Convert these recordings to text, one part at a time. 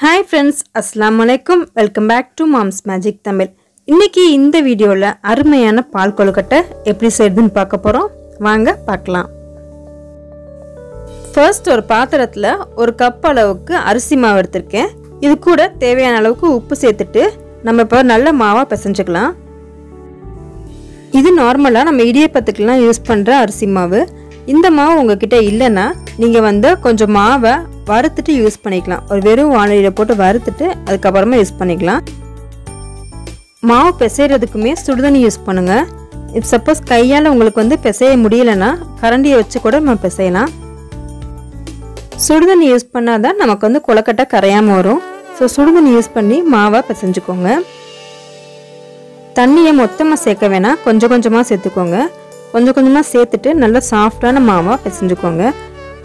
Hi friends, Assalamualaikum. Welcome back to Mom's Magic Tamil. இன்னைக்கு இந்த வீடியோல அருமையான பால் கொழுக்கட்டை எப்படி செய்யறதுன்னு பார்க்க போறோம். வாங்க பார்க்கலாம். ஃபர்ஸ்ட் ஒரு பாத்திரத்துல ஒரு கப் அளவுக்கு அரிசி மாவு எடுத்துர்க்கேன். இது கூட தேவையான அளவுக்கு உப்பு சேர்த்துட்டு நம்ம இப்ப நல்ல மாவா பிசைஞ்சுக்கலாம். இது நார்மலா நம்ம இடியப்பத்துக்குலாம் யூஸ் பண்ற அரிசி மாவு. இந்த மாவு உங்ககிட்ட இல்லனா நீங்க கொஞ்சம் மாவை வறுத்துட்டு யூஸ் பண்ணிக்கலாம். ஒரு வெறும் வாணலியில போட்டு வறுத்துட்டு அதுக்கு அப்புறமா யூஸ் பண்ணிக்கலாம். மாவு பிசைறதுக்குமே சுடுதண்ணி யூஸ் பண்ணுங்க. இப் சப்போஸ் கையால உங்களுக்கு பிசைய முடியலனா கரண்டியை வச்சு கூட நம்ம பிசையலாம். சுடுதண்ணி யூஸ் பண்ணாதான் நமக்கு கொழுக்கட்டை கரையாம வரும். ஸோ சுடுதண்ணி யூஸ் பண்ணி மாவை பிசைஞ்சுக்கோங்க. தண்ணியை மொத்தமாக சேர்க்க வேணாம், கொஞ்சம் கொஞ்சமாக சேர்த்துக்கோங்க. கொஞ்சம் கொஞ்சமாக சேர்த்துட்டு நல்லா சாஃப்டான மாவாக பிசைஞ்சுக்கோங்க.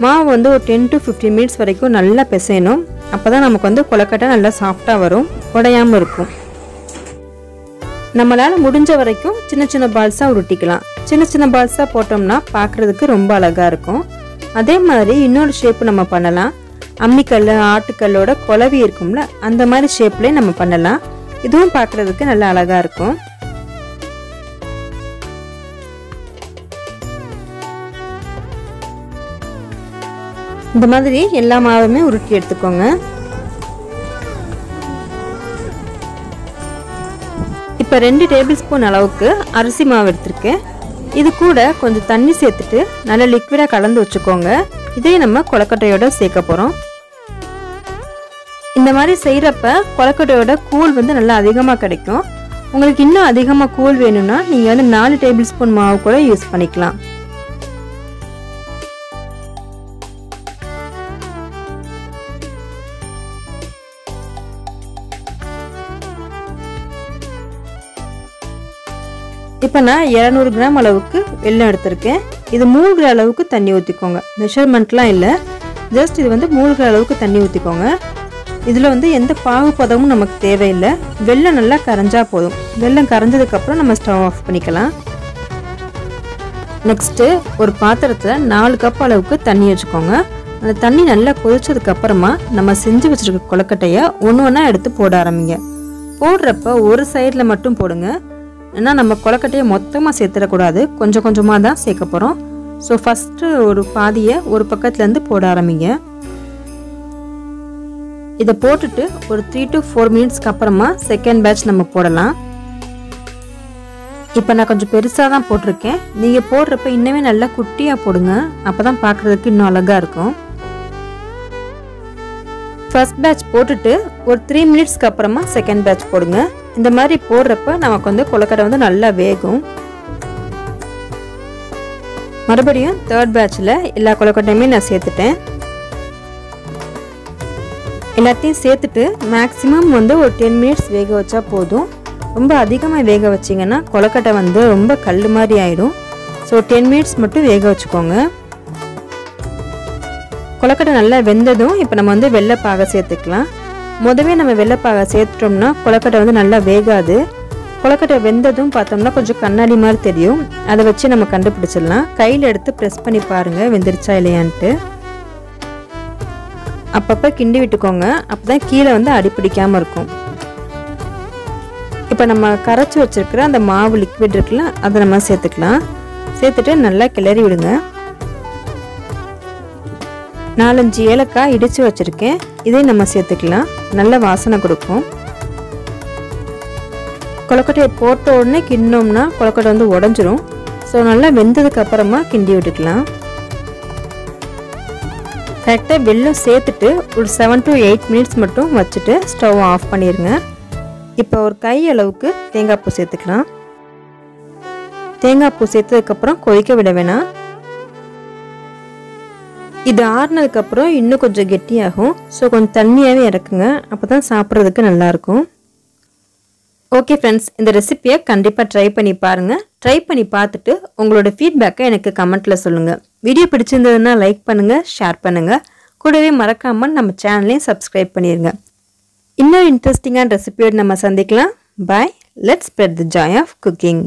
மாவு ஒரு 10 to 15 மினிட்ஸ் வரைக்கும் நல்லா பிசையணும். அப்போ தான் நமக்கு கொழுக்கட்டை நல்லா சாஃப்டாக வரும், உடையாமல் இருக்கும். நம்மளால் முடிஞ்ச வரைக்கும் சின்ன சின்ன பால்ஸாக உருட்டிக்கலாம். சின்ன சின்ன பால்ஸாக போட்டோம்னா பார்க்குறதுக்கு ரொம்ப அழகாக இருக்கும். அதே மாதிரி இன்னொரு ஷேப்பு நம்ம பண்ணலாம். அம்மிக்கல் ஆட்டுக்கல்லோட குழவி இருக்கும்ல, அந்த மாதிரி ஷேப்லேயே நம்ம பண்ணலாம். இதுவும் பார்க்குறதுக்கு நல்லா அழகாக இருக்கும். இந்த மாதிரி எல்லா மாவுமே உருட்டி எடுத்துக்கோங்க. இப்போ 2 டேபிள் ஸ்பூன் அளவுக்கு அரிசி மாவு எடுத்துருக்கேன். இது கூட கொஞ்சம் தண்ணி சேர்த்துட்டு நல்லா லிக்விடாக கலந்து வச்சுக்கோங்க. இதே நம்ம கொழுக்கட்டையோட சேர்க்க போகிறோம். இந்த மாதிரி செய்கிறப்ப கொழுக்கட்டையோட கூழ் நல்லா அதிகமாக கிடைக்கும். உங்களுக்கு இன்னும் அதிகமாக கூழ் வேணும்னா நீங்கள் 4 டேபிள் ஸ்பூன் மாவு கூட யூஸ் பண்ணிக்கலாம். இப்போ நான் 200 கிராம் அளவுக்கு வெல்லம் எடுத்திருக்கேன். இது மூழ்கிற அளவுக்கு தண்ணி ஊற்றிக்கோங்க. மெஷர்மெண்ட்லாம் இல்லை, ஜஸ்ட் இது மூழ்கிற அளவுக்கு தண்ணி ஊற்றிக்கோங்க. இதில் எந்த பாகுபதமும் நமக்கு தேவையில்லை. வெல்லம் நல்லா கரைஞ்சா போதும். வெல்லம் கரைஞ்சதுக்கப்புறம் நம்ம ஸ்டவ் ஆஃப் பண்ணிக்கலாம். நெக்ஸ்ட்டு ஒரு பாத்திரத்தில் 4 கப் அளவுக்கு தண்ணி வச்சுக்கோங்க. அந்த தண்ணி நல்லா கொதிச்சதுக்கப்புறமா நம்ம செஞ்சு வச்சுருக்க கொழுக்கட்டையை ஒன்று ஒன்றா எடுத்து போட ஆரம்பிங்க. போடுறப்ப ஒரு சைடில் மட்டும் போடுங்க. ஏன்னா நம்ம கொழுக்கட்டையை மொத்தமாக சேர்த்துடக்கூடாது, கொஞ்சம் கொஞ்சமாக தான் சேர்க்க போகிறோம். ஸோ ஃபஸ்ட்டு ஒரு பாதியை ஒரு பக்கத்துலேருந்து போட ஆரம்பிங்க. இதை போட்டுட்டு ஒரு 3 to 4 மினிட்ஸ்க்கு அப்புறமா செகண்ட் பேட்ச் நம்ம போடலாம். இப்போ நான் கொஞ்சம் பெருசாக தான் போட்டிருக்கேன். நீங்கள் போடுறப்ப இன்னுமே நல்லா குட்டியாக போடுங்க, அப்போ தான் பார்க்குறதுக்கு இன்னும் அழகாக இருக்கும். ஃபர்ஸ்ட் பேட்ச் போட்டுட்டு ஒரு 3 மினிட்ஸ்க்கு அப்புறமா செகண்ட் பேட்ச் போடுங்க. இந்த மாதிரி போடுறப்ப நமக்கு கொழுக்கட்டை நல்லா வேகும். மறுபடியும் தேர்ட் பேட்சில் எல்லா கொழுக்கட்டையுமே நான் சேர்த்துட்டேன். எல்லாத்தையும் சேர்த்துட்டு மேக்ஸிமம் ஒரு 10 மினிட்ஸ் வேக வச்சா போதும். ரொம்ப அதிகமாக வேக வச்சிங்கன்னா கொழுக்கட்டை ரொம்ப கல் மாதிரி ஆகிடும். ஸோ 10 மினிட்ஸ் மட்டும் வேக வச்சுக்கோங்க. கொழுக்கட்டை நல்லா வெந்ததும் இப்போ நம்ம வெள்ளைப்பாகை சேர்த்துக்கலாம். முதவே நம்ம வெள்ளைப்பாகை சேர்த்துட்டோம்னா கொழுக்கட்டை நல்லா வேகாது. கொழுக்கட்டை வெந்ததும் பார்த்தோம்னா கொஞ்சம் கண்ணாடி மாதிரி தெரியும். அதை வச்சு நம்ம கண்டுபிடிச்சிடலாம். கையில் எடுத்து ப்ரெஸ் பண்ணி பாருங்கள் வெந்துருச்சா இல்லையான்ட்டு. அப்பப்போ கிண்டி விட்டுக்கோங்க, அப்போ தான் கீழே அடிப்பிடிக்காமல் இருக்கும். இப்போ நம்ம கரைச்சி வச்சுருக்கிற அந்த மாவு லிக்விட் இருக்குல்ல, அதை நம்ம சேர்த்துக்கலாம். சேர்த்துட்டு நல்லா கிளறி விடுங்க. 4-5 ஏலக்காய் இடித்து வச்சுருக்கேன், இதை நம்ம சேர்த்துக்கலாம். நல்ல வாசனை கொடுக்கும். கொழுக்கட்டையை போட்ட உடனே கிண்டினோம்னா கொழுக்கட்டை உடஞ்சிரும். ஸோ நல்லா வெந்ததுக்கு அப்புறமா கிண்டி விட்டுக்கலாம். கரெக்டாக வெல்லம் சேர்த்துட்டு ஒரு 7 to 8 மினிட்ஸ் மட்டும் வச்சுட்டு ஸ்டவ் ஆஃப் பண்ணிடுங்க. இப்போ ஒரு கை அளவுக்கு தேங்காய் பூ சேர்த்துக்கலாம். தேங்காய் பூ சேர்த்ததுக்கப்புறம் கொதிக்க விட வேணாம். இது ஆறுனதுக்கப்புறம் இன்னும் கொஞ்சம் கெட்டியாகும். ஸோ கொஞ்சம் தண்ணியாகவே இறக்குங்க, அப்போ தான் சாப்பிட்றதுக்கு நல்லாயிருக்கும். ஓகே ஃப்ரெண்ட்ஸ், இந்த ரெசிபியை கண்டிப்பாக ட்ரை பண்ணி பாருங்கள். ட்ரை பண்ணி பார்த்துட்டு உங்களோட ஃபீட்பேக்கை எனக்கு கமெண்ட்டில் சொல்லுங்கள். வீடியோ பிடிச்சிருந்ததுன்னா லைக் பண்ணுங்கள், ஷேர் பண்ணுங்கள். கூடவே மறக்காமல் நம்ம சேனலையும் சப்ஸ்கிரைப் பண்ணிடுங்க. இன்னொரு இன்ட்ரெஸ்டிங்கான ரெசிபியோடு நம்ம சந்திக்கலாம். Bye. Let's spread the joy of cooking.